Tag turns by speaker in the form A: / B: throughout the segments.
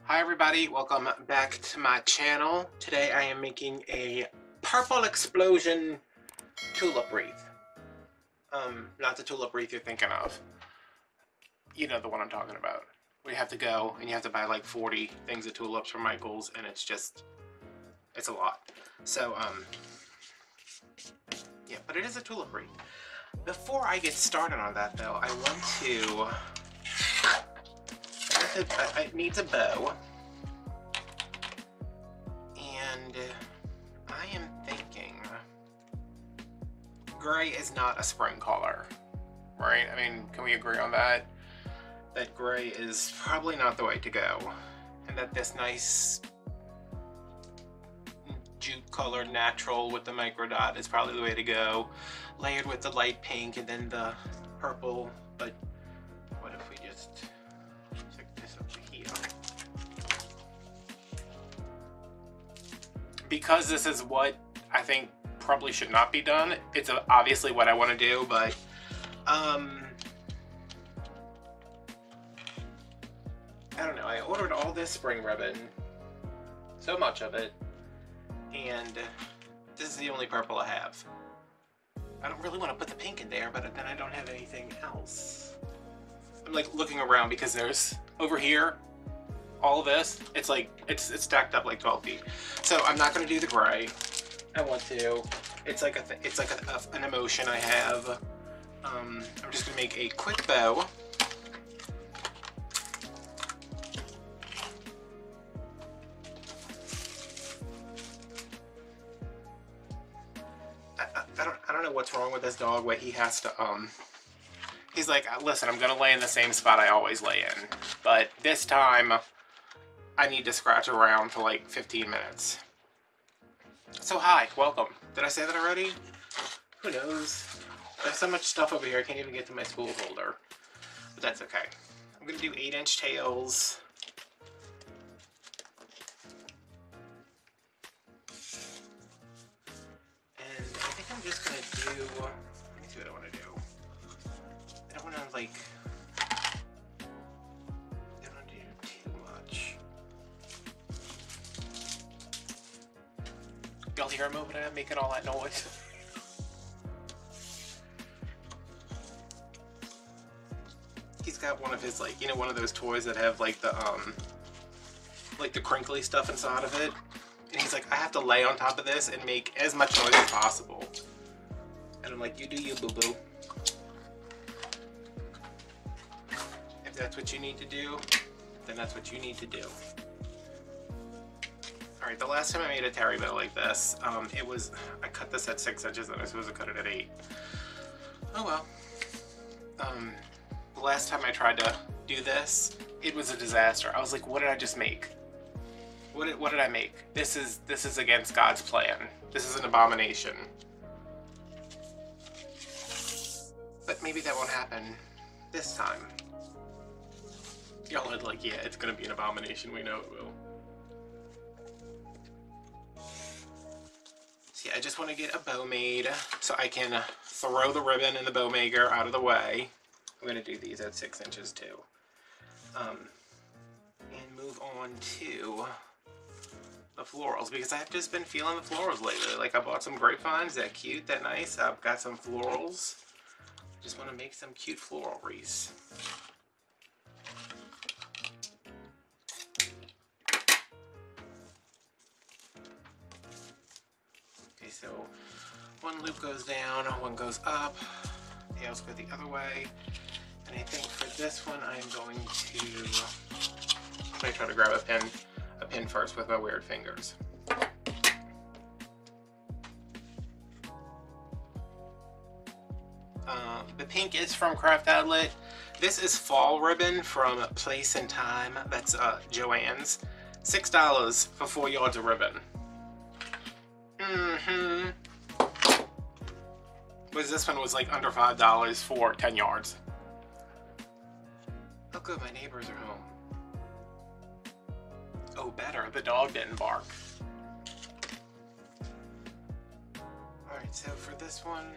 A: Hi everybody, welcome back to my channel. Today I am making a purple explosion tulip wreath. Not the tulip wreath you're thinking of. You know the one I'm talking about. Where you have to go and you have to buy like 40 things of tulips from Michael's and it's a lot. So, yeah, but it is a tulip wreath. Before I get started on that though, it needs a bow. And I am thinking gray is not a spring color, right? I mean, can we agree on that? That gray is probably not the way to go. And that this nice jute colored natural with the micro dot is probably the way to go. Layered with the light pink and then the purple, but what if we just stick this up to here? Because this is what I think probably should not be done, it's obviously what I want to do, but I don't know, I ordered all this spring ribbon, so much of it, and this is the only purple I have. I don't really want to put the pink in there, but then I don't have anything else. I'm like looking around because there's over here all of this. It's like it's stacked up like 12 feet. So I'm not going to do the gray. I want to. It's like an emotion I have. I'm just going to make a quick bow. I don't know what's wrong with this dog, where he has to, he's like, listen, I'm gonna lay in the same spot I always lay in, but this time, I need to scratch around for like 15 minutes. So hi, welcome. Did I say that already? Who knows? There's so much stuff over here, I can't even get to my spool holder. But that's okay. I'm gonna do 8-inch tails. I'm just gonna do, let me see what I want to do. I don't want to like, I don't want to do too much. Y'all hear him over there making all that noise? He's got one of his, like, you know, one of those toys that have like the crinkly stuff inside of it. And he's like, I have to lay on top of this and make as much noise as possible. And I'm like, you do you, boo-boo. If that's what you need to do, then that's what you need to do. Alright, the last time I made a terry bow like this, I cut this at 6 inches and I was supposed to cut it at 8. Oh well. The last time I tried to do this, it was a disaster. I was like, what did I just make? What did I make? This is against God's plan. This is an abomination. But maybe that won't happen this time. Y'all are like, yeah, it's gonna be an abomination. We know it will. So yeah, I just want to get a bow made so I can throw the ribbon and the bow maker out of the way. I'm gonna do these at 6 inches too. And move on to the florals, because I've just been feeling the florals lately. Like I bought some grapevines, that cute, that nice. I've got some florals. Just want to make some cute floral wreaths. Okay, so one loop goes down, one goes up, tails go the other way. And I think for this one I'm going to try to grab a pin first with my weird fingers. The pink is from Craft Outlet. This is fall ribbon from Place and Time. That's Joann's. $6 for 4 yards of ribbon. Whereas this one was like under $5 for 10 yards. Oh good, my neighbors are home. Oh better, the dog didn't bark. Alright, so for this one,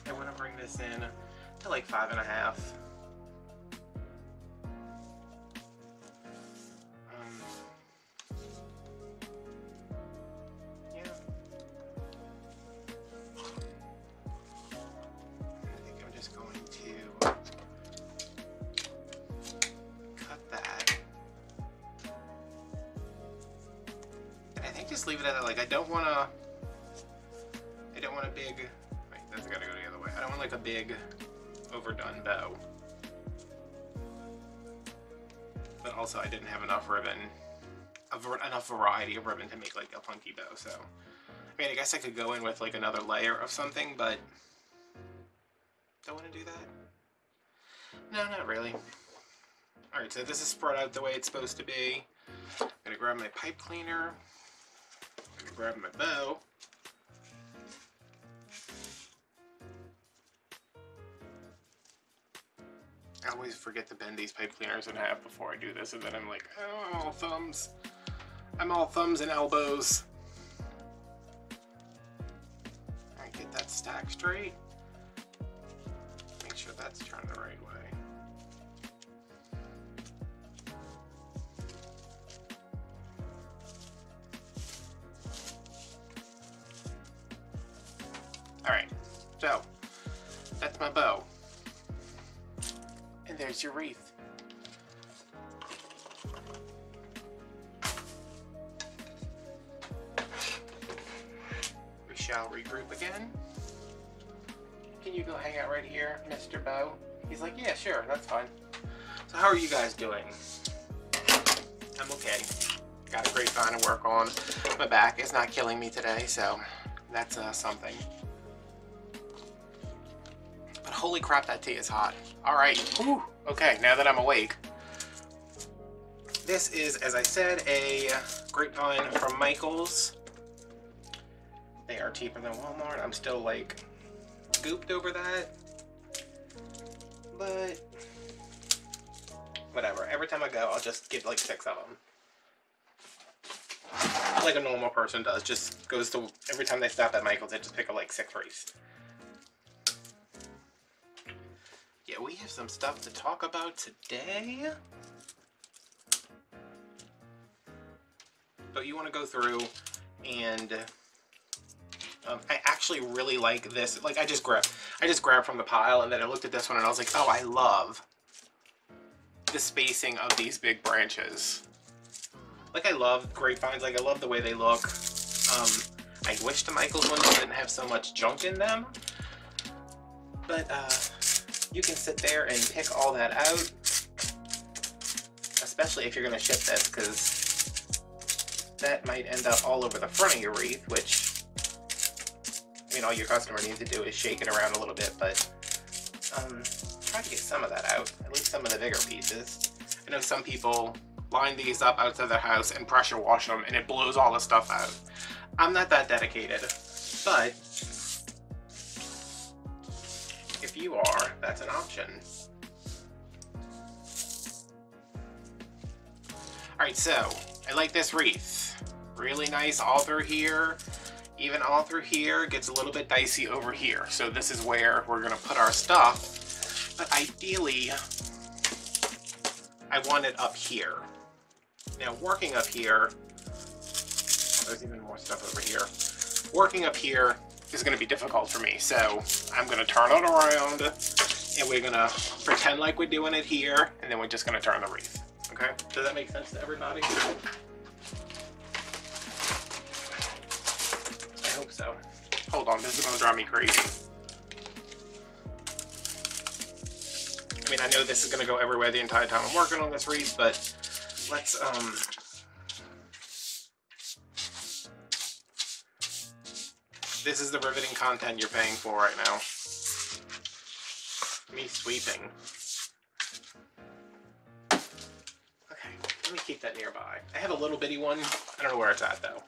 A: I want to bring this in to like 5.5. Yeah. I think I'm just going to cut that. And I think just leave it at that. Like, I don't want a big, wait, that's gotta go the other way. I don't want like a big overdone bow. But also I didn't have enough ribbon, enough variety of ribbon to make like a funky bow, so. I mean, I guess I could go in with like another layer of something, but don't want to do that. No, not really. Alright, so this is spread out the way it's supposed to be. I'm gonna grab my pipe cleaner. I'm gonna grab my bow. I always forget to bend these pipe cleaners in half before I do this, and then I'm like, oh, I'm all thumbs. I'm all thumbs and elbows. Alright, get that stack straight. Make sure that's turned the right way. Alright, so that's my bow. And there's your wreath. We shall regroup again. Can you go hang out right here, Mr. Bow? He's like, yeah, sure, that's fine. So how are you guys doing? I'm okay. Got a grapevine to work on. My back is not killing me today, so that's something. But holy crap, that tea is hot. All right, whew. Okay, now that I'm awake. This is, as I said, a grapevine from Michael's. They are cheaper than Walmart. I'm still like gooped over that, but whatever. Every time I go, I'll just get like 6 of them. Like a normal person does. Just goes to, every time they stop at Michael's, they just pick up like 6 wreaths. Yeah, we have some stuff to talk about today. But you want to go through and I actually really like this. Like I just grabbed from the pile, and then I looked at this one and I was like, oh, I love the spacing of these big branches. Like I love grapevines. Like I love the way they look. I wish the Michael's ones didn't have so much junk in them, but you can sit there and pick all that out, especially if you're going to ship this, because that might end up all over the front of your wreath, which, I mean, all your customer needs to do is shake it around a little bit, but try to get some of that out, at least some of the bigger pieces. I know some people line these up outside their house and pressure wash them, and it blows all the stuff out. I'm not that dedicated, but if you are, that's an option. Alright, so I like this wreath. Really nice all through here. Even all through here. Gets a little bit dicey over here. So this is where we're going to put our stuff. But ideally, I want it up here. Now working up here, there's even more stuff over here. Working up here is going to be difficult for me, so I'm going to turn it around, and we're going to pretend like we're doing it here, and then we're just going to turn the wreath. Okay? Does that make sense to everybody? I hope so. Hold on, this is going to drive me crazy. I mean, I know this is going to go everywhere the entire time I'm working on this wreath, but let's, this is the riveting content you're paying for right now. Me sweeping. Okay, let me keep that nearby. I have a little bitty one. I don't know where it's at though.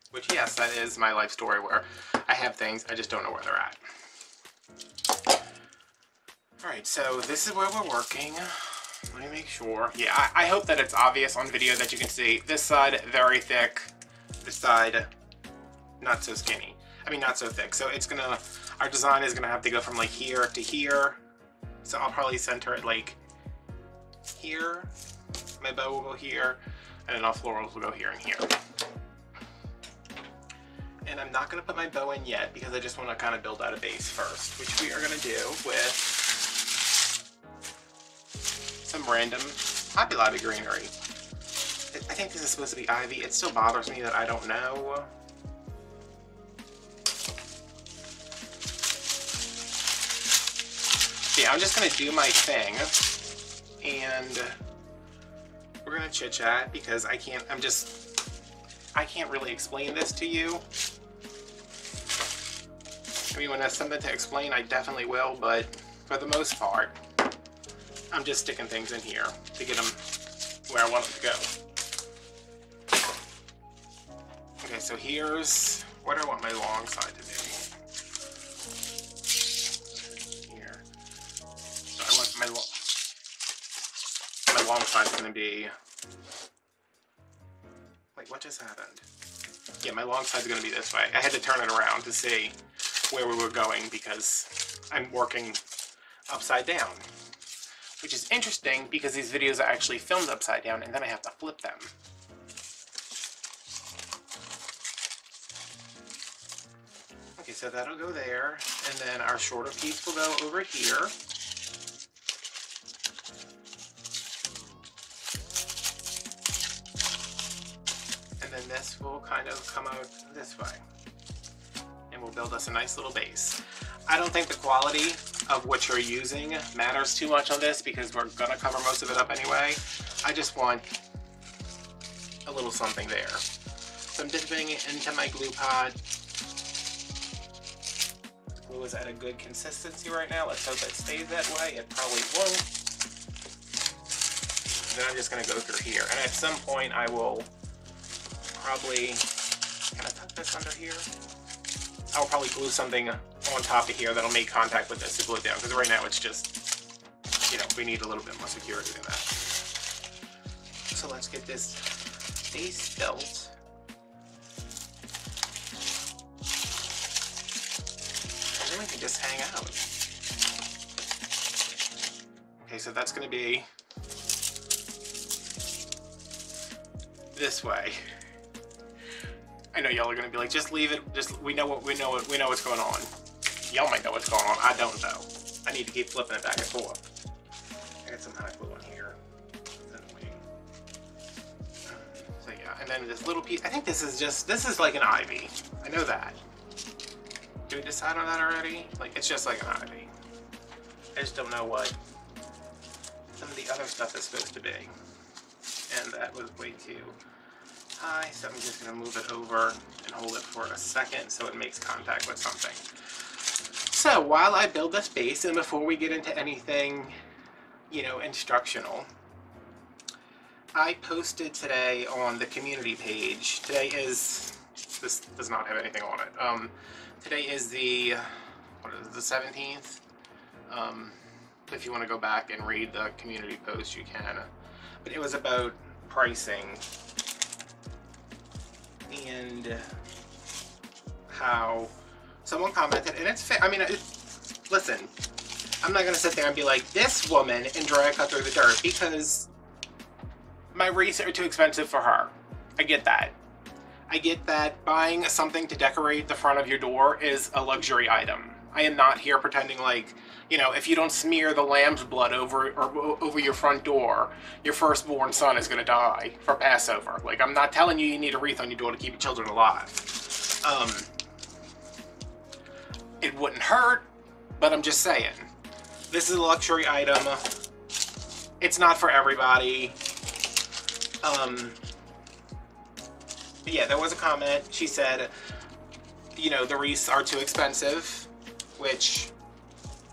A: Which, yes, that is my life story where I have things, I just don't know where they're at. Alright, so this is where we're working. Let me make sure. Yeah, I hope that it's obvious on video that you can see. This side, very thick. This side, not so skinny. I mean, not so thick. So it's gonna, our design is gonna have to go from like here to here. So I'll probably center it like here. My bow will go here, and then all florals will go here and here. And I'm not gonna put my bow in yet because I just wanna kind of build out a base first, which we are gonna do with some random Hobby Lobby greenery. I think this is supposed to be ivy. It still bothers me that I don't know. Yeah, I'm just gonna do my thing, and we're gonna chit chat because I can't really explain this to you. I mean, when there's something to explain, I definitely will, but for the most part, I'm just sticking things in here to get them where I want them to go. Okay, so here's what I want my long side to be. Here. So I want my long side's gonna be, wait, what just happened? Yeah, my long side's gonna be this way. I had to turn it around to see where we were going because I'm working upside down. Which is interesting because these videos are actually filmed upside down and then I have to flip them. Okay, so that'll go there, and then our shorter piece will go over here. And then this will kind of come out this way. And we'll build us a nice little base. I don't think the quality of what you're using matters too much on this because we're gonna cover most of it up anyway. I just want a little something there. So I'm dipping it into my glue pot. The glue is at a good consistency right now. Let's hope it stays that way. It probably won't. Then I'm just gonna go through here. And at some point I will probably, can I tuck this under here? I'll probably glue something on top of here that'll make contact with this to glue it down, because right now it's just, you know, we need a little bit more security than that. So let's get this base built. And then we can just hang out. Okay, so that's gonna be this way. I know y'all are gonna be like, just leave it. Just we know what's going on. Y'all might know what's going on. I don't know. I need to keep flipping it back and forth. I got some hot glue in here. So yeah, and then this little piece. I think this is like an ivy. I know that. Did we decide on that already? Like, it's just like an ivy. I just don't know what some of the other stuff is supposed to be. And that was way too high, so I'm just going to move it over and hold it for a second so it makes contact with something. So while I build this base, and before we get into anything, you know, instructional, I posted today on the community page. Today is, this does not have anything on it. Today is the, what is it, the 17th? If you want to go back and read the community post, you can. But it was about pricing and how someone commented, and it's fair. I mean, listen, I'm not gonna sit there and be like, this woman and drag her through the dirt, because my wreaths are too expensive for her. I get that. I get that buying something to decorate the front of your door is a luxury item. I am not here pretending like, you know, if you don't smear the lamb's blood over your front door, your firstborn son is gonna die for Passover. Like, I'm not telling you need a wreath on your door to keep your children alive. It wouldn't hurt, but I'm just saying. This is a luxury item. It's not for everybody. But yeah, there was a comment. She said, you know, the wreaths are too expensive, which,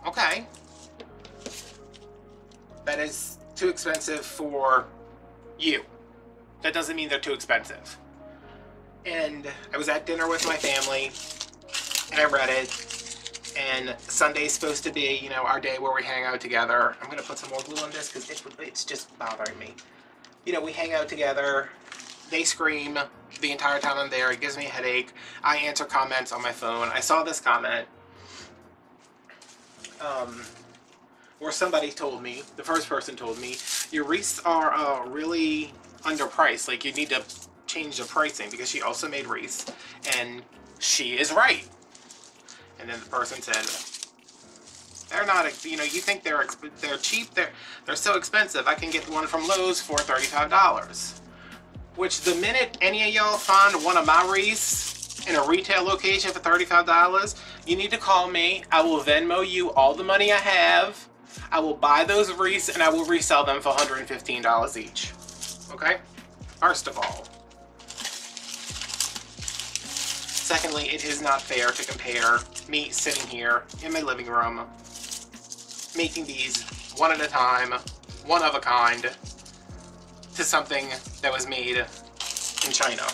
A: okay. That is too expensive for you. That doesn't mean they're too expensive. And I was at dinner with my family, and I read it, and Sunday's supposed to be, you know, our day where we hang out together. I'm gonna put some more glue on this because it's just bothering me. You know, we hang out together, they scream the entire time I'm there. It gives me a headache. I answer comments on my phone. I saw this comment where somebody told me, the first person told me, your wreaths are really underpriced. Like, you need to change the pricing, because she also made wreaths, and she is right. And then the person said, they're not, you know, you think they're cheap, they're so expensive. I can get one from Lowe's for $35. Which, the minute any of y'all find one of my wreaths in a retail location for $35, you need to call me. I will Venmo you all the money I have. I will buy those wreaths and I will resell them for $115 each. Okay? First of all. Secondly, it is not fair to compare me sitting here in my living room making these one at a time, one of a kind, to something that was made in China.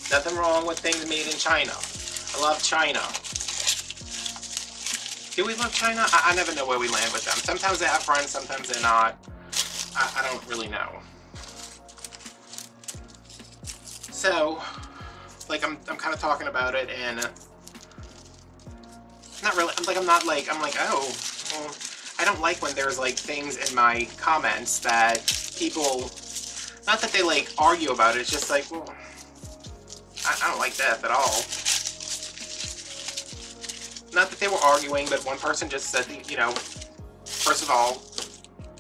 A: Nothing wrong with things made in China. I love China. Do we love China? I never know where we land with them. Sometimes they have friends, sometimes they're not. I don't really know. So, like, I'm kind of talking about it, and not really. I'm like, oh, well, I don't like when there's like things in my comments that people, not that they like argue about it, it's just like, well, I don't like that at all. Not that they were arguing, but one person just said, you know, first of all,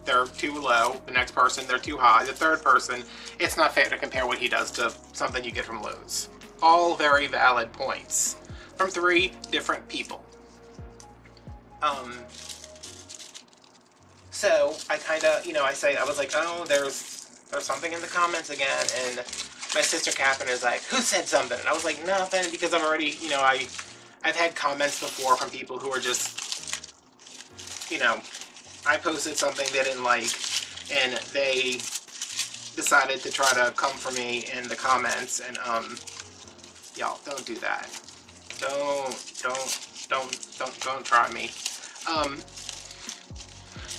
A: they're too low. The next person, they're too high. The third person, it's not fair to compare what he does to something you get from Lowe's. All very valid points from 3 different people. So I kind of, you know, I was like, oh, there's something in the comments again, and my sister Catherine is like, who said something? And I was like, nothing, because I'm already, you know, I've had comments before from people who are just, you know, I posted something they didn't like, and they decided to try to come for me in the comments, and y'all, don't do that. Don't try me.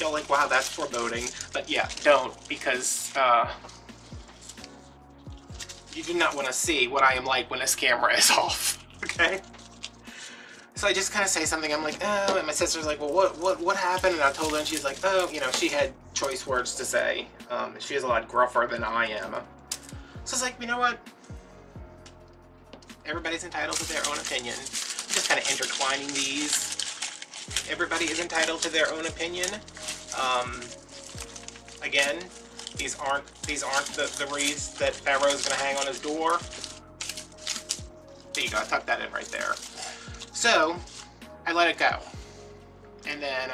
A: Y'all like, wow, that's foreboding, but yeah, don't, because you do not want to see what I am like when this camera is off, okay? So I just kind of say something, I'm like, oh, and my sister's like, well, what happened? And I told her, and she's like, oh, you know, she had choice words to say. She is a lot gruffer than I am. So it's like, you know what? Everybody's entitled to their own opinion. I'm just kind of intertwining these. Everybody is entitled to their own opinion. Again, these aren't the wreaths that Pharaoh's gonna hang on his door. There you go, I tucked that in right there. So, I let it go. And then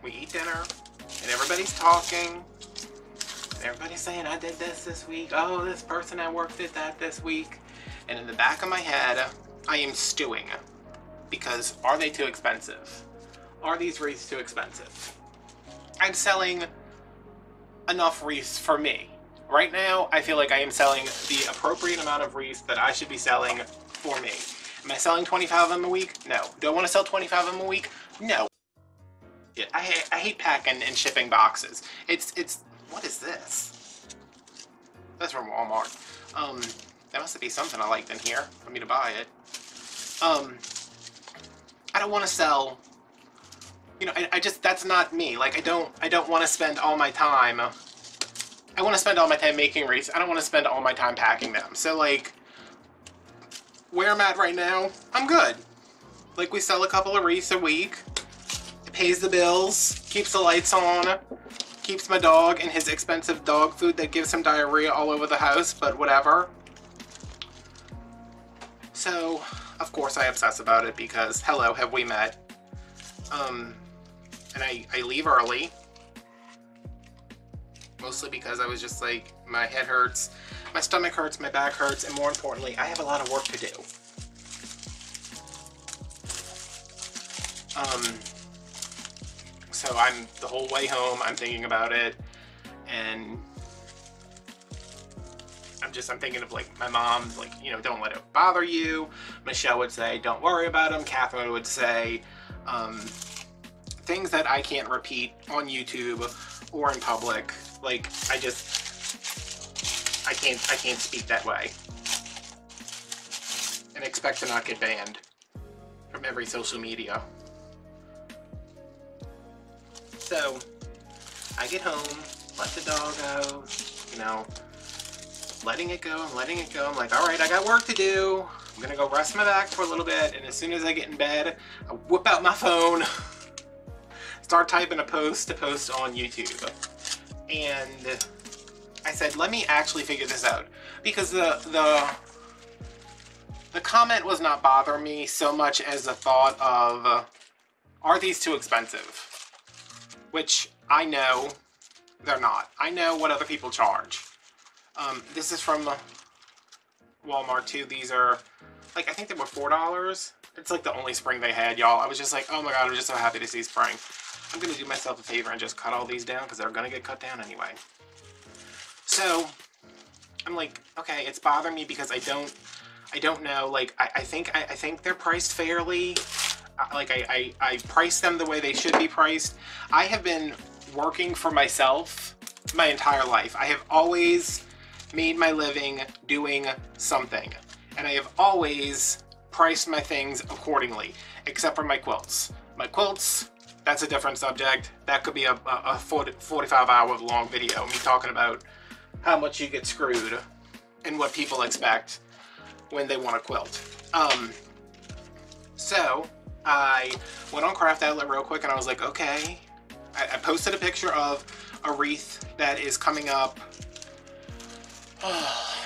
A: we eat dinner, and everybody's talking. And everybody's saying, I did this week. Oh, this person at work did that this week. And in the back of my head, I am stewing. Because are they too expensive? Are these wreaths too expensive? I'm selling enough wreaths for me. Right now, I feel like I am selling the appropriate amount of wreaths that I should be selling for me. Am I selling 25 of them a week? No. Do I want to sell 25 of them a week? No. I hate packing and shipping boxes. It's what is this? That's from Walmart. There must be something I liked in here for me to buy it. I don't want to sell, you know, I just, that's not me. Like, I don't want to spend all my time, I want to spend all my time making wreaths. I don't want to spend all my time packing them. So, like, where I'm at right now, I'm good. Like, we sell a couple of wreaths a week. It pays the bills, keeps the lights on, keeps my dog and his expensive dog food that gives him diarrhea all over the house, but whatever. So, of course I obsess about it because, hello, have we met? And I leave early. Mostly because I was just like, my head hurts, my stomach hurts, my back hurts, and more importantly, I have a lot of work to do. So I'm, the whole way home, I'm thinking about it, and I'm thinking of, like, my mom, like, you know, don't let it bother you. Michelle would say, don't worry about them. Catherine would say, things that I can't repeat on YouTube or in public. Like, I can't speak that way and expect to not get banned from every social media. So I get home, let the dog go, you know, letting it go, I'm letting it go. I'm like, all right, I got work to do. I'm gonna go rest my back for a little bit, and as soon as I get in bed, I whip out my phone, start typing a post to post on YouTube. And I said, let me actually figure this out, because the comment was not bothering me so much as the thought of, are these too expensive? Which I know they're not. I know what other people charge. This is from Walmart too. These are, like, I think they were $4. It's like the only spring they had, y'all. I was just like, oh my god, I'm just so happy to see spring. I'm gonna do myself a favor and just cut all these down because they're gonna get cut down anyway. So I'm like, okay, it's bothering me because I don't know. Like, I think they're priced fairly. Like, I price them the way they should be priced. I have been working for myself my entire life. I have always made my living doing something, and I have always priced my things accordingly, except for my quilts. My quilts, that's a different subject. That could be a 45-hour long video, me talking about how much you get screwed and what people expect when they want a quilt. So I went on Craft Outlet real quick and I was like, okay. I posted a picture of a wreath that is coming up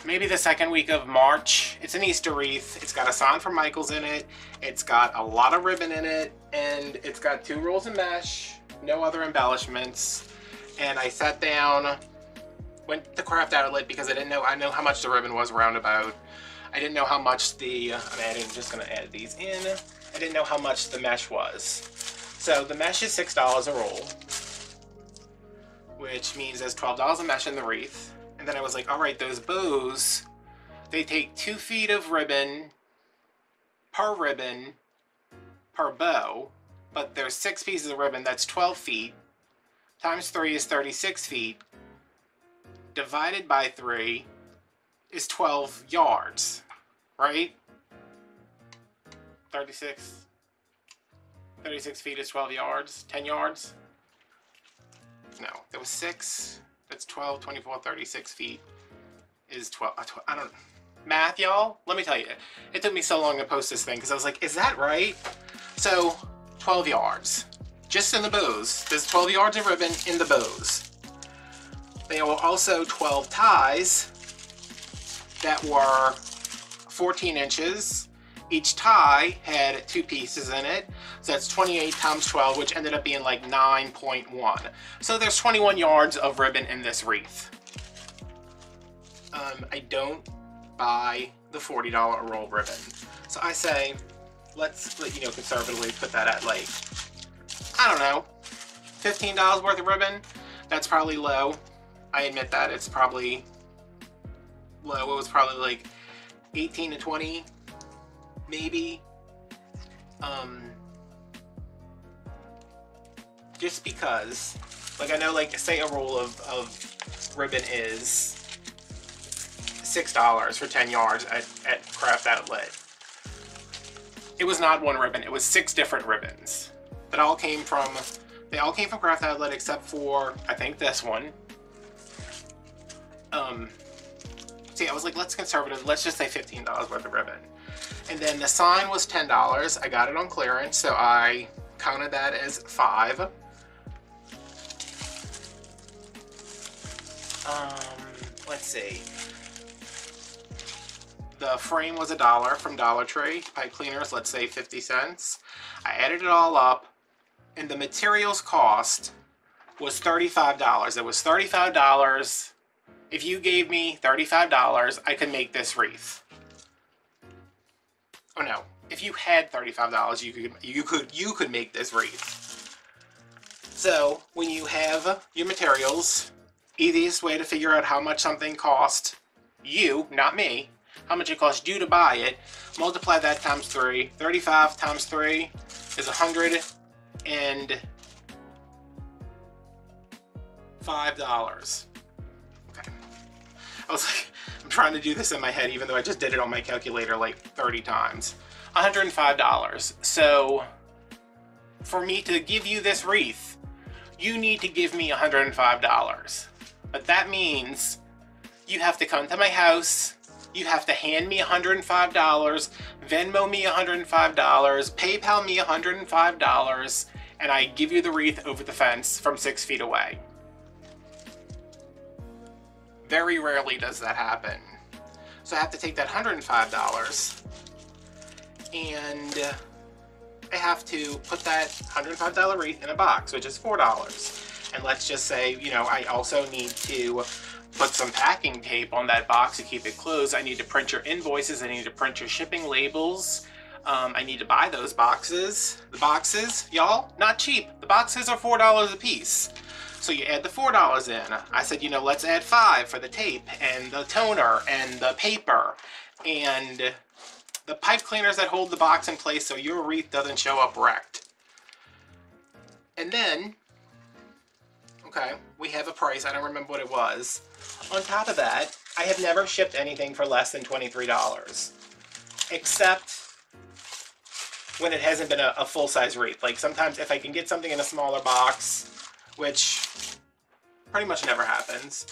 A: maybe the second week of March. It's an Easter wreath. It's got a sign from Michaels in it. It's got a lot of ribbon in it, and it's got 2 rolls of mesh, no other embellishments. And I sat down, went to Craft Outlet because I know how much the ribbon was roundabout. I didn't know how much I'm just gonna add these in. I didn't know how much the mesh was. So the mesh is $6 a roll, which means there's $12 of mesh in the wreath. And then I was like, all right, those bows, they take 2 feet of ribbon per bow, but there's 6 pieces of ribbon, that's 12 feet, times 3 is 36 feet, divided by 3 is 12 yards, right? 36 feet is 12 yards, 10 yards? No, there was 6. That's 12, 24, 36 feet is 12. I don't, math, y'all? Let me tell you, it took me so long to post this thing because I was like, is that right? So, 12 yards. Just in the bows. There's 12 yards of ribbon in the bows. There were also 12 ties that were 14 inches. Each tie had 2 pieces in it, so that's 28 times 12, which ended up being like 9.1. So there's 21 yards of ribbon in this wreath. I don't buy the $40 a roll ribbon. So I say, let's, conservatively put that at like, I don't know, $15 worth of ribbon. That's probably low. I admit that, it's probably low. It was probably like 18 to 20. Maybe, just because, like, I know, like, say a roll of ribbon is $6 for 10 yards at Craft Outlet. It was not one ribbon, it was 6 different ribbons that all came from, Craft Outlet except for, I think, this one. See, I was like, let's conservative, let's just say $15 worth of ribbon. And then the sign was $10. I got it on clearance, so I counted that as 5. Let's see. The frame was $1 from Dollar Tree. Pipe cleaners, let's say 50 cents. I added it all up, and the materials cost was $35. It was $35. If you gave me $35, I could make this wreath. Oh no, if you had $35, you could make this wreath. So when you have your materials, easiest way to figure out how much something cost you, not me, how much it cost you to buy it, multiply that times 3. 35 times 3 is 140 Okay. I was like, I'm trying to do this in my head even though I just did it on my calculator like 30 times. $105. So for me to give you this wreath, you need to give me $105. But that means you have to come to my house, you have to hand me $105, Venmo me $105, PayPal me $105, and I give you the wreath over the fence from 6 feet away. Very rarely does that happen. So I have to take that $105 and I have to put that $105 wreath in a box, which is $4. And let's just say, you know, I also need to put some packing tape on that box to keep it closed. I need to print your invoices. I need to print your shipping labels. I need to buy those boxes. The boxes, y'all, not cheap. The boxes are $4 a piece. So you add the $4 in. I said, you know, let's add $5 for the tape and the toner and the paper and the pipe cleaners that hold the box in place so your wreath doesn't show up wrecked. And then, okay, we have a price. I don't remember what it was. On top of that, I have never shipped anything for less than $23, except when it hasn't been a full-size wreath. Like sometimes if I can get something in a smaller box, which pretty much never happens.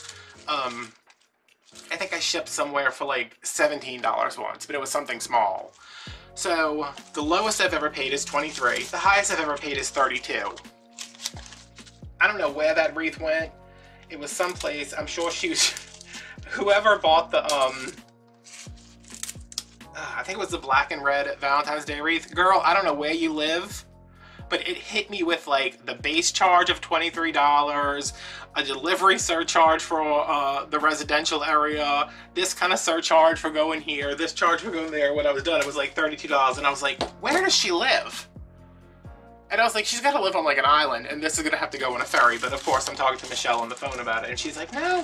A: I think I shipped somewhere for like $17 once, but it was something small. So the lowest I've ever paid is $23. The highest I've ever paid is $32. I don't know where that wreath went. It was someplace. I'm sure she was, whoever bought the, I think it was the black and red Valentine's Day wreath. Girl, I don't know where you live, but it hit me with like the base charge of $23, a delivery surcharge for the residential area, this kind of surcharge for going here, this charge for going there. When I was done, it was like $32, and I was like, where does she live? And I was like, she's got to live on like an island, and this is gonna have to go on a ferry. But of course, I'm talking to Michelle on the phone about it, and she's like, no,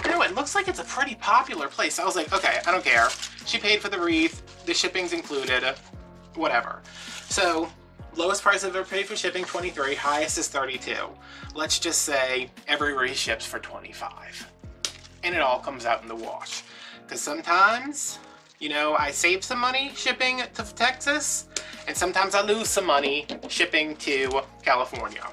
A: it looks like it's a pretty popular place. I was like, okay, I don't care. She paid for the wreath, the shipping's included, whatever. So lowest price I've ever paid for shipping, $23. Highest is $32. Let's just say every wreath ships for $25. And it all comes out in the wash. Because sometimes, you know, I save some money shipping to Texas, and sometimes I lose some money shipping to California.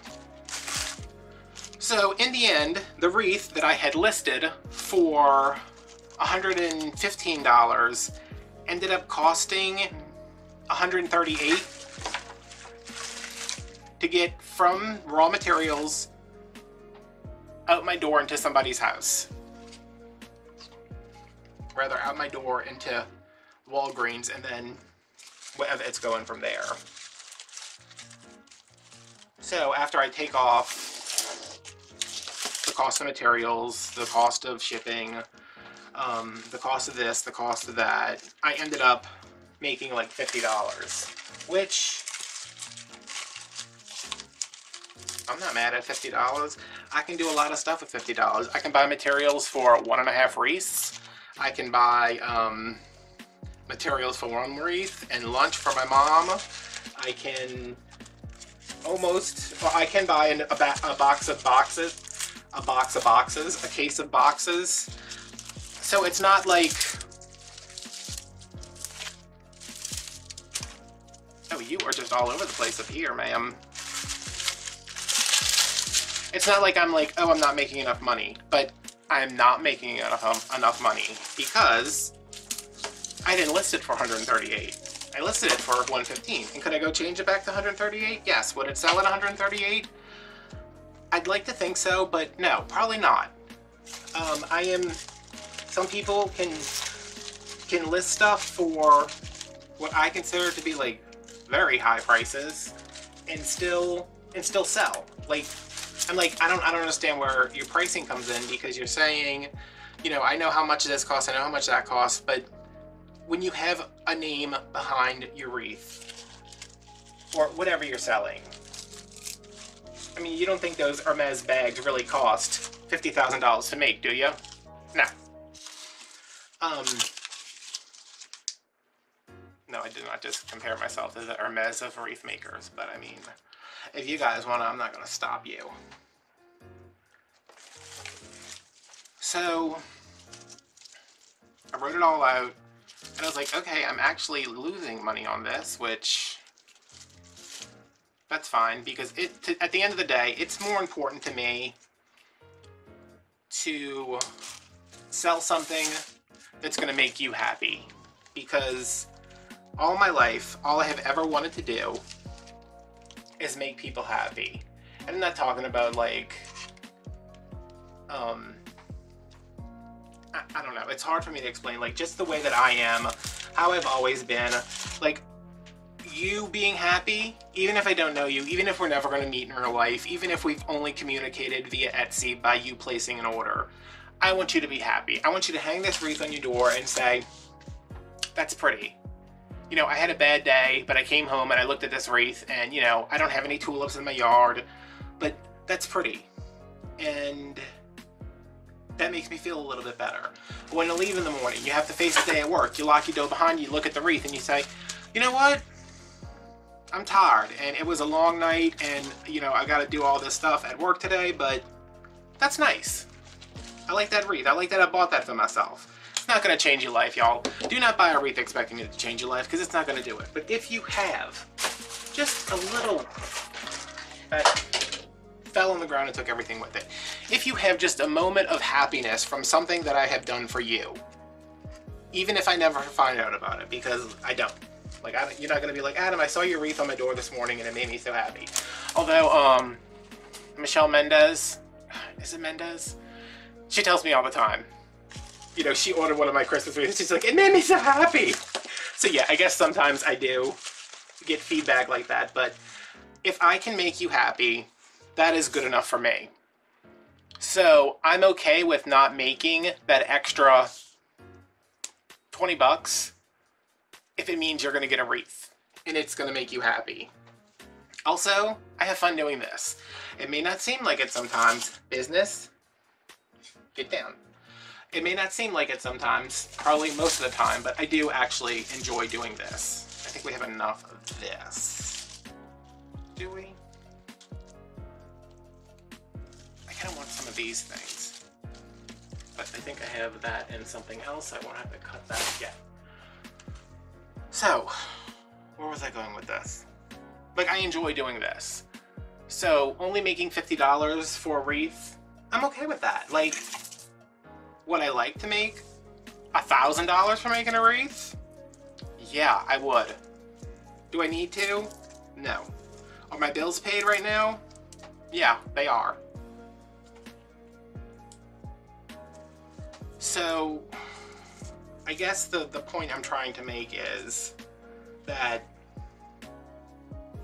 A: So in the end, the wreath that I had listed for $115 ended up costing $138 to get from raw materials out my door into somebody's house. Rather, out my door into Walgreens, and then wherever it's going from there. So after I take off the cost of materials, the cost of shipping, the cost of this, the cost of that, I ended up making like $50, which I'm not mad at $50. I can do a lot of stuff with $50. I can buy materials for 1.5 wreaths. I can buy materials for 1 wreath and lunch for my mom. I can I can buy a box of boxes, a case of boxes. So it's not like, oh, you are just all over the place up here, ma'am. It's not like I'm like, oh, I'm not making enough money, but I'm not making enough money because I didn't list it for $138. I listed it for $115. And could I go change it back to $138? Yes. Would it sell at $138? I'd like to think so, but no, probably not. Some people can list stuff for what I consider to be like very high prices and still sell. Like, I'm like, I don't understand where your pricing comes in, because you're saying, you know, I know how much this costs, I know how much that costs, but when you have a name behind your wreath or whatever you're selling, I mean, you don't think those Hermes bags really cost $50,000 to make, do you? No. No, I did not just compare myself to the Hermes of wreath makers, but I mean, if you guys want to, I'm not going to stop you. So I wrote it all out, and I was like, okay, I'm actually losing money on this, which that's fine, because at the end of the day, it's more important to me to sell something that's going to make you happy, because all my life, all I have ever wanted to do is make people happy. And I'm not talking about like, I don't know, it's hard for me to explain, like just the way that I am, how I've always been, like you being happy, even if I don't know you, even if we're never going to meet in real life, even if we've only communicated via Etsy by you placing an order, I want you to be happy. I want you to hang this wreath on your door and say, that's pretty. You know, I had a bad day, but I came home and I looked at this wreath and, you know, I don't have any tulips in my yard, but that's pretty. And that makes me feel a little bit better. When you leave in the morning, you have to face the day at work. You lock your door behind you, look at the wreath and you say, you know what? I'm tired and it was a long night and, you know, I got to do all this stuff at work today, but that's nice. I like that wreath. I like that I bought that for myself. It's not going to change your life, y'all. Do not buy a wreath expecting it to change your life, because it's not going to do it. But if you have just a little that fell on the ground and took everything with it, if you have just a moment of happiness from something that I have done for you, even if I never find out about it, because I don't. Like, you're not going to be like, Adam, I saw your wreath on my door this morning and it made me so happy. Although, Michelle Mendez, is it Mendez? She tells me all the time. You know, she ordered one of my Christmas wreaths. She's like, it made me so happy. So yeah, I guess sometimes I do get feedback like that. But if I can make you happy, that is good enough for me. So I'm okay with not making that extra 20 bucks if it means you're going to get a wreath and it's going to make you happy. Also, I have fun doing this. It may not seem like it sometimes. Business, get down. It may not seem like it sometimes, probably most of the time, but I do actually enjoy doing this. I think we have enough of this. Do we? I kind of want some of these things. But I think I have that in something else. I won't have to cut that yet. So, where was I going with this? Like, I enjoy doing this. So, only making $50 for a wreath, I'm okay with that. Like, would I like to make $1,000 for making a wreath? Yeah, I would. Do I need to? No. Are my bills paid right now? Yeah, they are. So, I guess the point I'm trying to make is that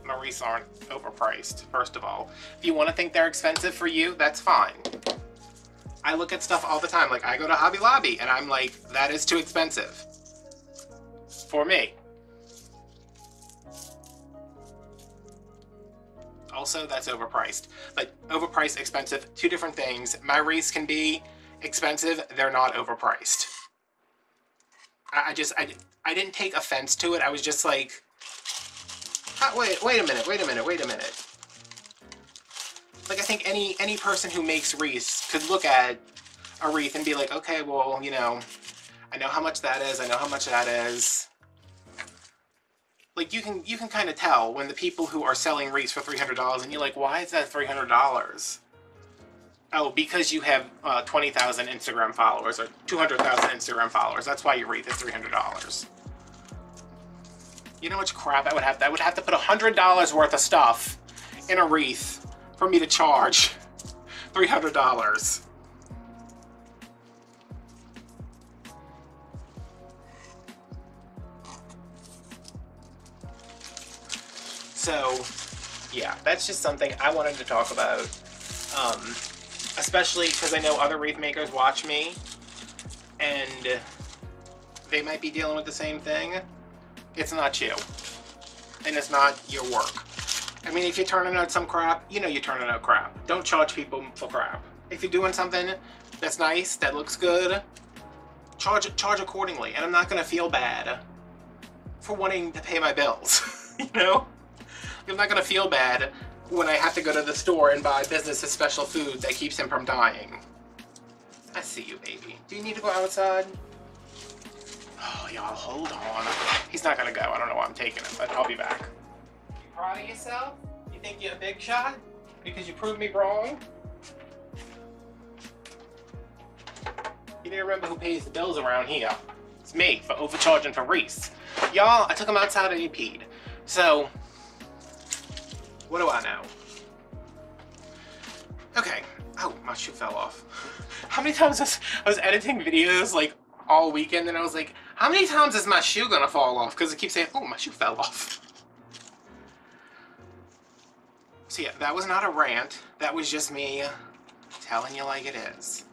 A: my wreaths aren't overpriced, first of all. If you want to think they're expensive for you, that's fine. I look at stuff all the time. Like, I go to Hobby Lobby and I'm like, that is too expensive for me. Also, that's overpriced. But overpriced, expensive, two different things. My wreaths can be expensive, they're not overpriced. I didn't take offense to it. I was just like, wait a minute. Like, I think any person who makes wreaths could look at a wreath and be like, okay, well, you know, I know how much that is, I know how much that is. Like, you can kind of tell when the people who are selling wreaths for $300 and you're like, why is that $300? Oh, because you have 20,000 Instagram followers or 200,000 Instagram followers. That's why your wreath is $300. You know how much crap I would have? I would have to put $100 worth of stuff in a wreath for me to charge $300. So, yeah, that's just something I wanted to talk about. Especially because I know other wreath makers watch me and they might be dealing with the same thing. It's not you. And it's not your work. I mean, if you're turning out some crap, you know you're turning out crap. Don't charge people for crap. If you're doing something that's nice, that looks good, charge accordingly. And I'm not going to feel bad for wanting to pay my bills, you know? I'm not going to feel bad when I have to go to the store and buy business's special food that keeps him from dying. I see you, baby. Do you need to go outside? Oh, y'all, hold on. He's not gonna go. I don't know why I'm taking him, but I'll be back. You proud of yourself? You think you're a big shot? Because you proved me wrong? You didn't remember who pays the bills around here. It's me for overcharging for Wreaths. Y'all, I took him outside and he peed. So, what do I know? Okay. Oh, my shoe fell off. How many times I was editing videos like all weekend and I was like, how many times is my shoe gonna fall off? Because it keeps saying, oh, my shoe fell off. So yeah, that was not a rant. That was just me telling you like it is.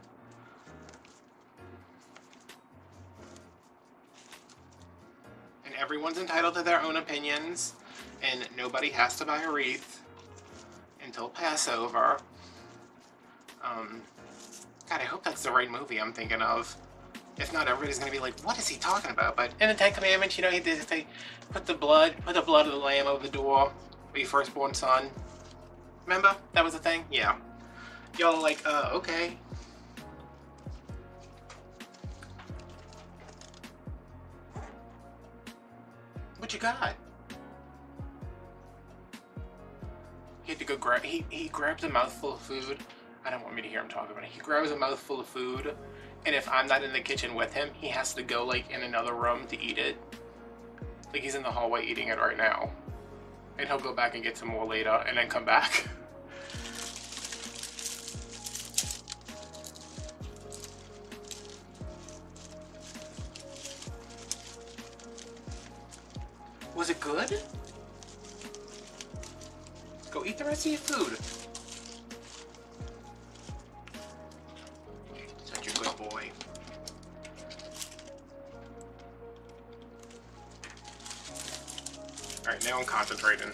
A: And everyone's entitled to their own opinions, and nobody has to buy a wreath until Passover. God, I hope that's the right movie I'm thinking of. If not, everybody's gonna be like, what is he talking about? But in the Ten Commandments, you know, they put the blood of the lamb over the door of your firstborn son. Remember? That was the thing? Yeah. Y'all are like, okay. What you got? He had to go grab, he grabs a mouthful of food. I don't want me to hear him talk about it. He grabs a mouthful of food, and if I'm not in the kitchen with him, he has to go like in another room to eat it. Like he's in the hallway eating it right now. And he'll go back and get some more later and then come back. Was it good? Go eat the rest of your food. Such a good boy. Alright, now I'm concentrating.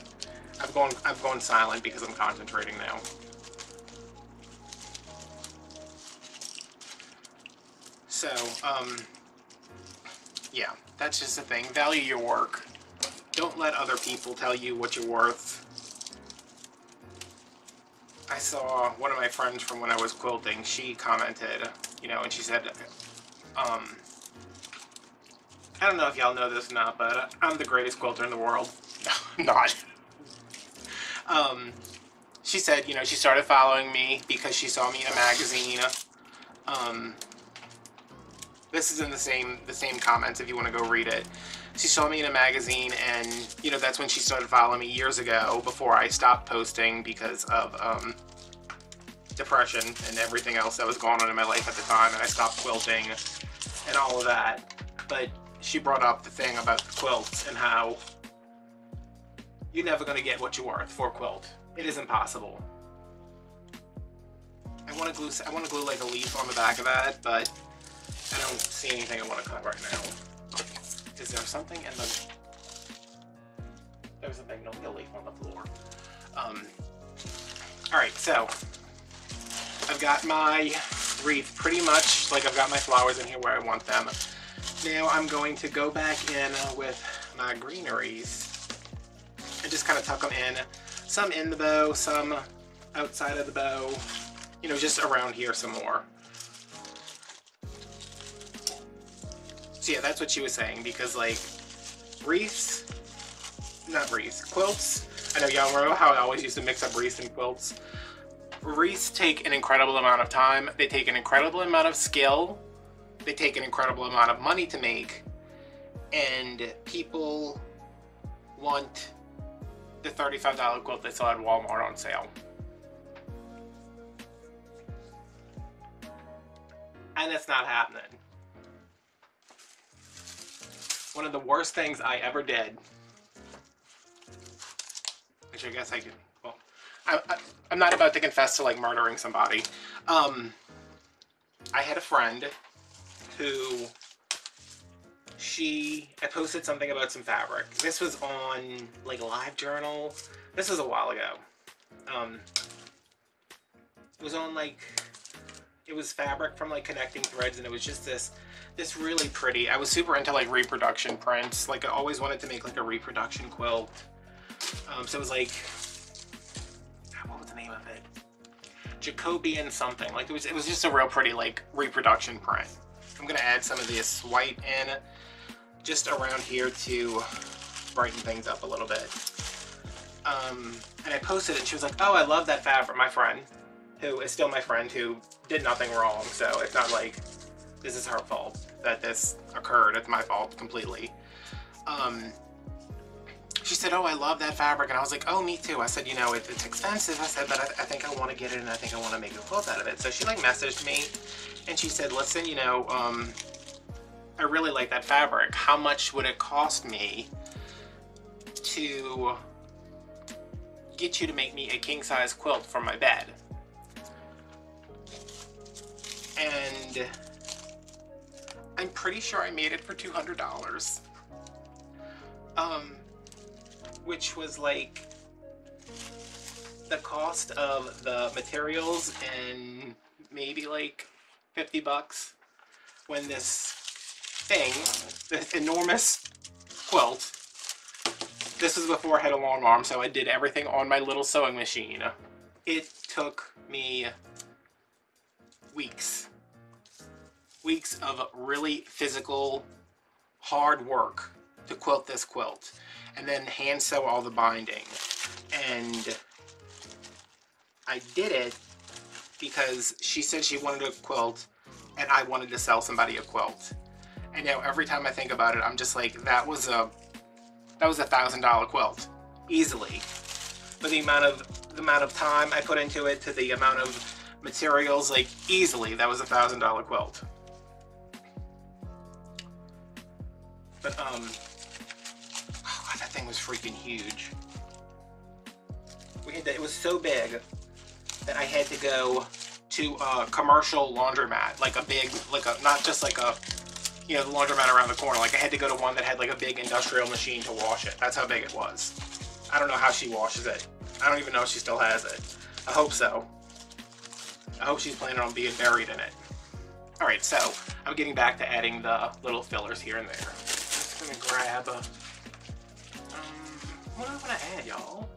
A: I've gone silent because I'm concentrating now. So, yeah, that's just the thing. Value your work. Don't let other people tell you what you're worth. I saw one of my friends from when I was quilting, she commented, you know, and she said, I don't know if y'all know this or not, but I'm the greatest quilter in the world. No, I'm not. She said, you know, she started following me because she saw me in a magazine. This is in the same comments if you want to go read it. She saw me in a magazine, and you know, that's when she started following me years ago, before I stopped posting because of depression and everything else that was going on in my life at the time, and I stopped quilting and all of that. But she brought up the thing about the quilts and how you're never going to get what you're worth for a quilt. It is impossible. I want to glue like a leaf on the back of that, but I don't see anything I want to cut right now. Is there something in the... There's a magnolia leaf on the floor. Alright, so I've got my wreath pretty much, like I've got my flowers in here where I want them. Now I'm going to go back in with my greeneries and just kind of tuck them in. Some in the bow, some outside of the bow, you know, just around here some more. So yeah, that's what she was saying, because like wreaths, not wreaths, quilts. I know y'all remember how I always used to mix up wreaths and quilts. Wreaths take an incredible amount of time. They take an incredible amount of skill. They take an incredible amount of money to make. And people want the $35 quilt they saw at Walmart on sale. And that's not happening. One of the worst things I ever did, which I guess I could, well, I'm not about to confess to like murdering somebody. I had a friend who, I posted something about some fabric. This was on like LiveJournal. This was a while ago. It was on like, it was fabric from like Connecting Threads, and it was just this really pretty, I was super into like reproduction prints. Like I always wanted to make like a reproduction quilt. So it was like, what was the name of it? Jacobian something. Like it was just a real pretty like reproduction print. I'm gonna add some of this white in just around here to brighten things up a little bit. And I posted it and she was like, oh, I love that fabric. My friend, who is still my friend, who did nothing wrong, so it's not like this is her fault that this occurred. It's my fault completely. She said, oh, I love that fabric. And I was like, oh, me too. I said, you know, it's expensive. I said, but I think I want to get it and I think I want to make a quilt out of it. So she like messaged me and she said, listen, you know, I really like that fabric. How much would it cost me to get you to make me a king size quilt for my bed? And I'm pretty sure I made it for $200. Which was like the cost of the materials and maybe like 50 bucks when this thing, this enormous quilt, this was before I had a long arm, so I did everything on my little sewing machine. It took me weeks of really physical, hard work to quilt this quilt, and then hand sew all the binding. And I did it because she said she wanted a quilt and I wanted to sell somebody a quilt. And now every time I think about it, I'm just like, that was a $1,000 quilt easily. But the amount of time I put into it, to the amount of materials, like easily that was a $1,000 quilt. But oh God, that thing was freaking huge. It was so big that I had to go to a commercial laundromat, like a big, not just like a, you know, the laundromat around the corner. Like I had to go to one that had like a big industrial machine to wash it. That's how big it was. I don't know how she washes it. I don't even know if she still has it. I hope so. I hope she's planning on being buried in it. Alright, so I'm getting back to adding the little fillers here and there. I'm just gonna grab a, what do I want to add, y'all?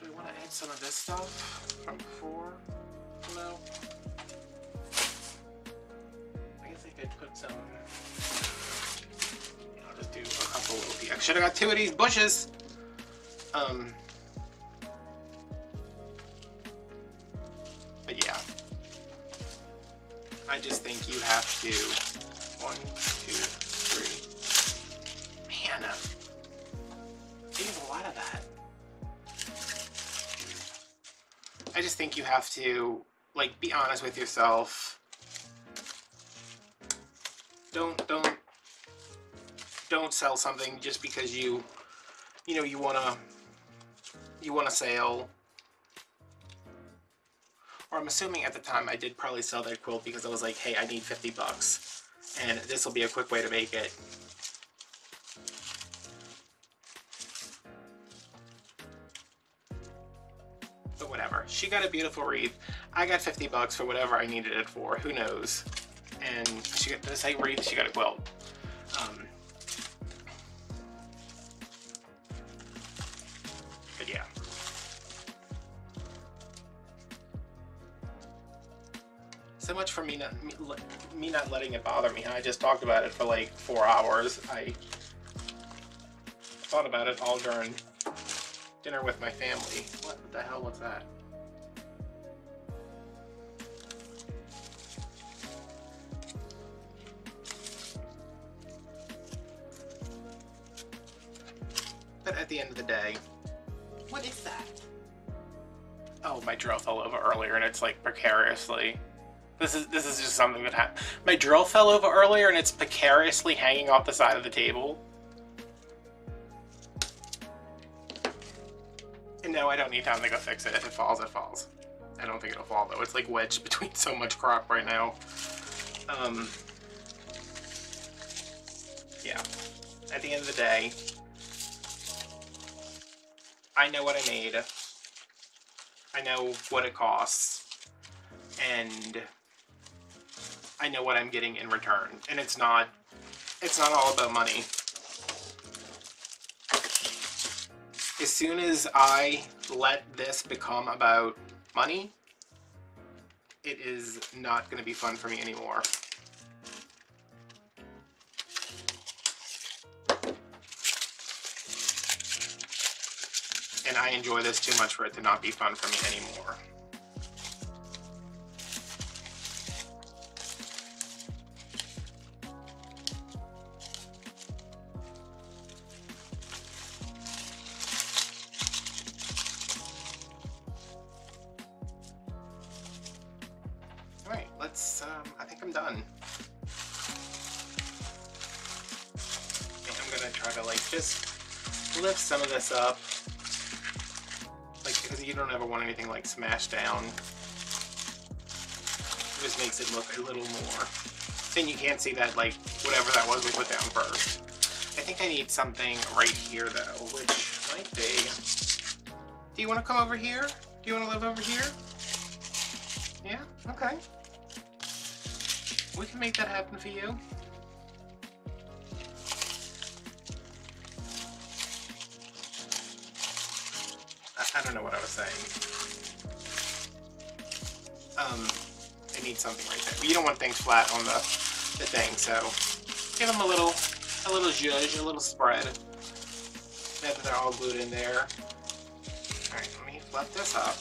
A: Do we want to add some of this stuff from before? No. I guess I could put some, I'll just do a couple little pieces. I should have got 2 of these bushes. But yeah, I just think you have to, 1, 2, 3, man, there's a lot of that. I just think you have to, like, be honest with yourself. Don't sell something just because you know, you wanna sale. Or I'm assuming at the time I did probably sell that quilt because I was like, hey, I need 50 bucks. And this will be a quick way to make it. But whatever. She got a beautiful wreath. I got 50 bucks for whatever I needed it for. Who knows? And she got, did I say wreath? She got a quilt. But yeah. So much for me not letting it bother me. I just talked about it for like 4 hours. I thought about it all during dinner with my family. What the hell was that? But at the end of the day, what is that? Oh, my drill fell over earlier and it's like precariously. This is just something that happened. My drill fell over earlier and it's precariously hanging off the side of the table. And no, I don't need time to go fix it. If it falls, it falls. I don't think it'll fall though. It's like wedged between so much crap right now. Yeah. At the end of the day, I know what I made. I know what it costs. And I know what I'm getting in return, and it's not all about money. It's as soon as I let this become about money, it is not going to be fun for me anymore. And I enjoy this too much for it to not be fun for me anymore. Alright, let's, I think I'm done. I think I'm gonna try to, like, just lift some of this up. Like, because you don't ever want anything, like, smashed down. It just makes it look a little more. Then you can't see that, like, whatever that was we put down first. I think I need something right here, though, which might be... Do you want to come over here? Do you want to live over here? Yeah? Okay. We can make that happen for you. I don't know what I was saying. I need something right there. You don't want things flat on the thing, so give them a little zhuzh, a little spread. Now that they're all glued in there. Alright, let me flip this up.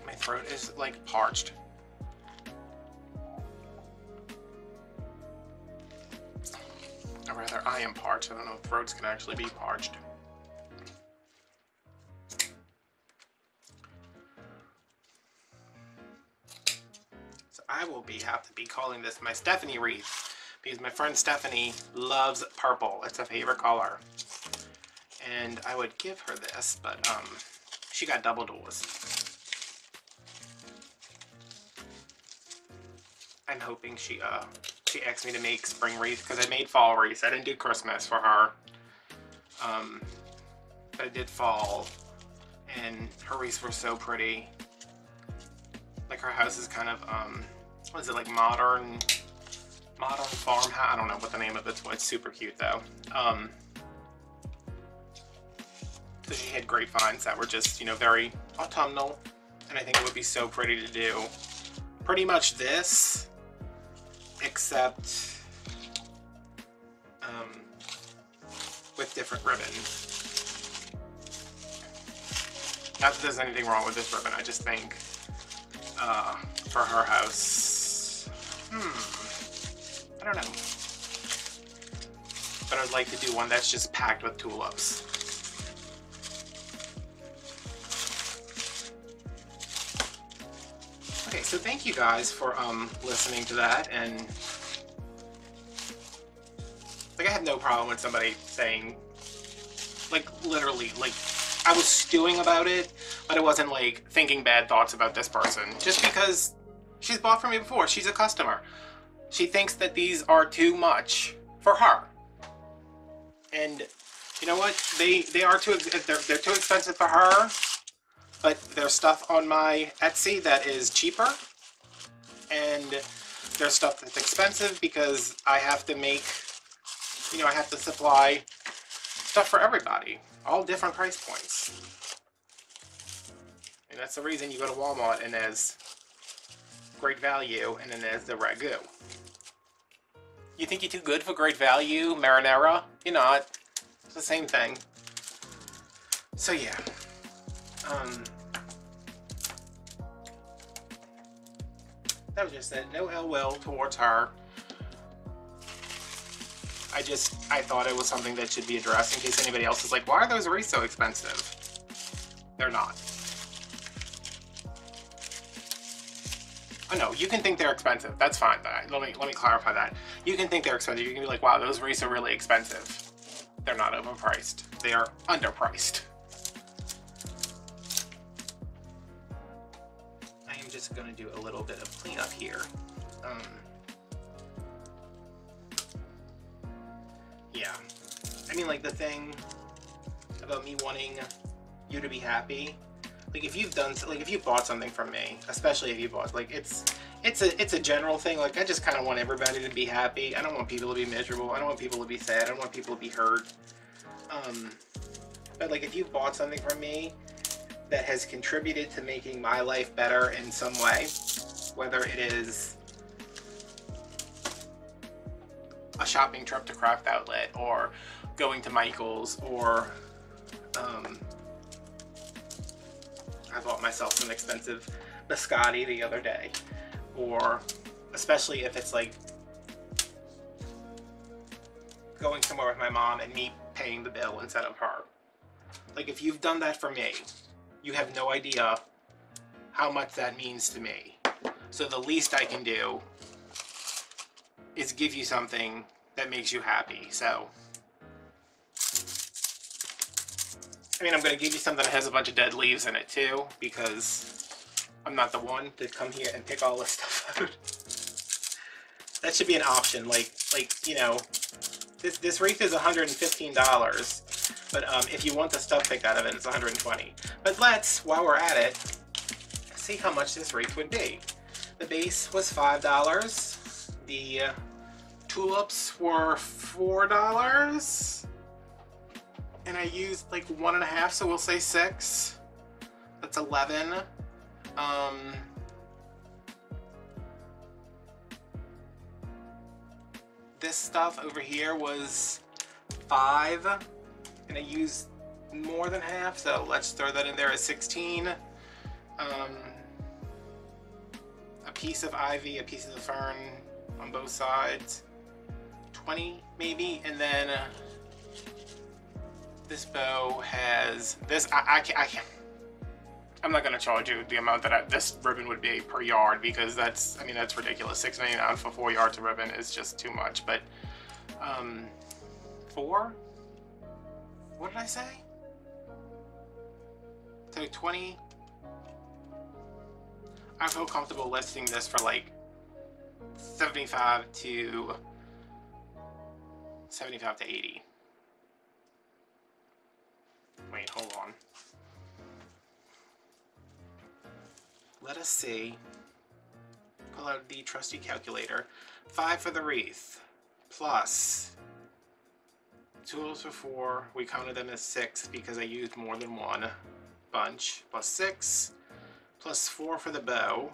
A: My throat is like parched. Or rather, I am parched. I don't know if throats can actually be parched. I will have to be calling this my Stephanie wreath because my friend Stephanie loves purple. It's a favorite color. And I would give her this, but she got double doors. I'm hoping she asked me to make spring wreath because I made fall wreaths. I didn't do Christmas for her. But I did fall, and her wreaths were so pretty. Like, her house is kind of what is it, like modern farmhouse? I don't know what the name of it's. It's super cute though. So she had grapevines that were just, you know, very autumnal, and I think it would be so pretty to do pretty much this, except with different ribbon. Not that there's anything wrong with this ribbon, I just think for her house, I don't know. But I'd like to do one that's just packed with tulips. Okay, so thank you guys for listening to that, and like, I have no problem with somebody saying, like, literally, like, I was stewing about it, but I wasn't like thinking bad thoughts about this person just because she's bought from me before. She's a customer. She thinks that these are too much for her, and you know what? They are too. They're too expensive for her. But there's stuff on my Etsy that is cheaper, and there's stuff that's expensive because I have to make, you know, I have to supply stuff for everybody, all different price points. And that's the reason you go to Walmart and there's great value, and then there's the Ragu. You think you're too good for great value, marinara? You're not. It's the same thing. So yeah. That was just it. No ill will towards her. I thought it was something that should be addressed in case anybody else is like, why are those wreaths so expensive? They're not. Oh no, you can think they're expensive. That's fine. Let me clarify that. You can think they're expensive. You can be like, wow, those wreaths are really expensive. They're not overpriced. They are underpriced. I am just going to do a little bit of cleanup here. Yeah. I mean, like, the thing about me wanting you to be happy, like, if you've done, like, if you bought something from me, especially if you bought, like, it's a general thing. Like, I just kind of want everybody to be happy. I don't want people to be miserable. I don't want people to be sad. I don't want people to be hurt. But like if you've bought something from me that has contributed to making my life better in some way, whether it is a shopping trip to Craft Outlet or going to Michael's, or I bought myself some expensive biscotti the other day, or especially if it's like going somewhere with my mom and me paying the bill instead of her. Like if you've done that for me, you have no idea how much that means to me. So the least I can do is give you something that makes you happy. So, I mean, I'm going to give you something that has a bunch of dead leaves in it too, because I'm not the one to come here and pick all this stuff out. That should be an option. Like you know, this wreath is $115, but if you want the stuff picked out of it, it's $120. But let's, while we're at it, see how much this wreath would be. The base was $5. The tulips were $4. And I used like 1.5, so we'll say 6. That's 11. This stuff over here was 5, and I used more than half, so let's throw that in there as 16. A piece of ivy, a piece of the fern on both sides, 20 maybe, and then this bow has this. I'm not gonna charge you the amount that this ribbon would be per yard, because that's, I mean, that's ridiculous. $6.99 for 4 yards of ribbon is just too much. But 4. What did I say? So 20. I feel comfortable listing this for like 75 to 80. Wait, hold on. Let us see. Pull out the trusty calculator. 5 for the wreath, plus tulips for 4. We counted them as 6 because I used more than one bunch. Plus 6, plus 4 for the bow,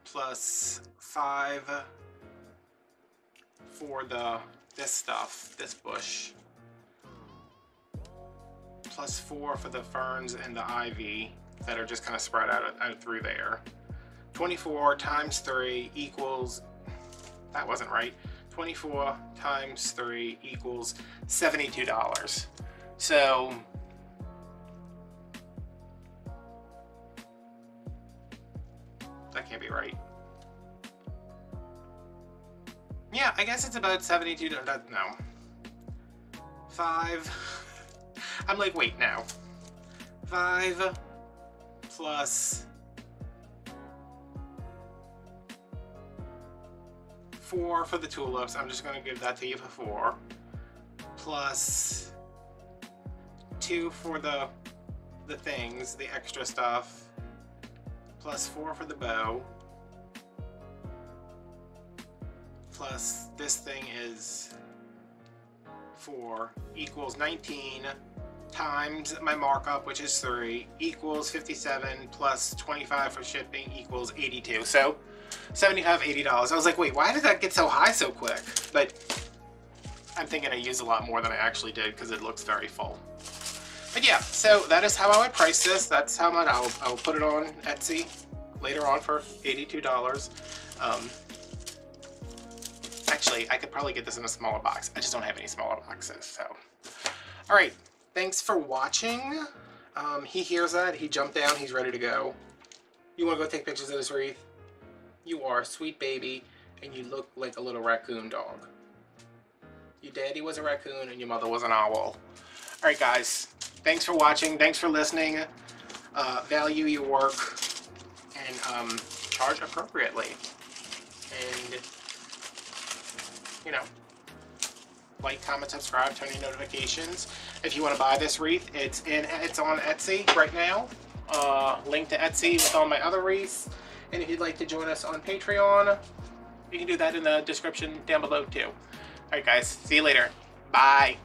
A: plus 5 for this stuff, this bush, plus 4 for the ferns and the ivy that are just kind of spread out through there. 24 times 3 equals, that wasn't right, 24 times 3 equals $72. So that can't be right. Yeah, I guess it's about $72. No. 5. I'm like, wait, now. 5 plus 4 for the tulips. I'm just going to give that to you for 4. Plus 2 for the things, the extra stuff. Plus 4 for the bow. Plus this thing is 4 equals 19 times my markup, which is 3, equals 57 plus 25 for shipping equals 82. So $75, $80. I was like, wait, why did that get so high so quick? But I'm thinking I used a lot more than I actually did because it looks very full. But yeah, so that is how I would price this. That's how much I'll put it on Etsy later on for $82. Actually, I could probably get this in a smaller box. I just don't have any smaller boxes, so. All right, thanks for watching. He hears that, he jumped down, he's ready to go. You wanna go take pictures of this wreath? You are a sweet baby, and you look like a little raccoon dog. Your daddy was a raccoon, and your mother was an owl. All right, guys, thanks for watching, thanks for listening. Value your work, and charge appropriately. And you know, like, comment, subscribe, turn on notifications. If you want to buy this wreath, it's on Etsy right now. Link to Etsy with all my other wreaths. And if you'd like to join us on Patreon, you can do that in the description down below too. Alright guys, see you later. Bye.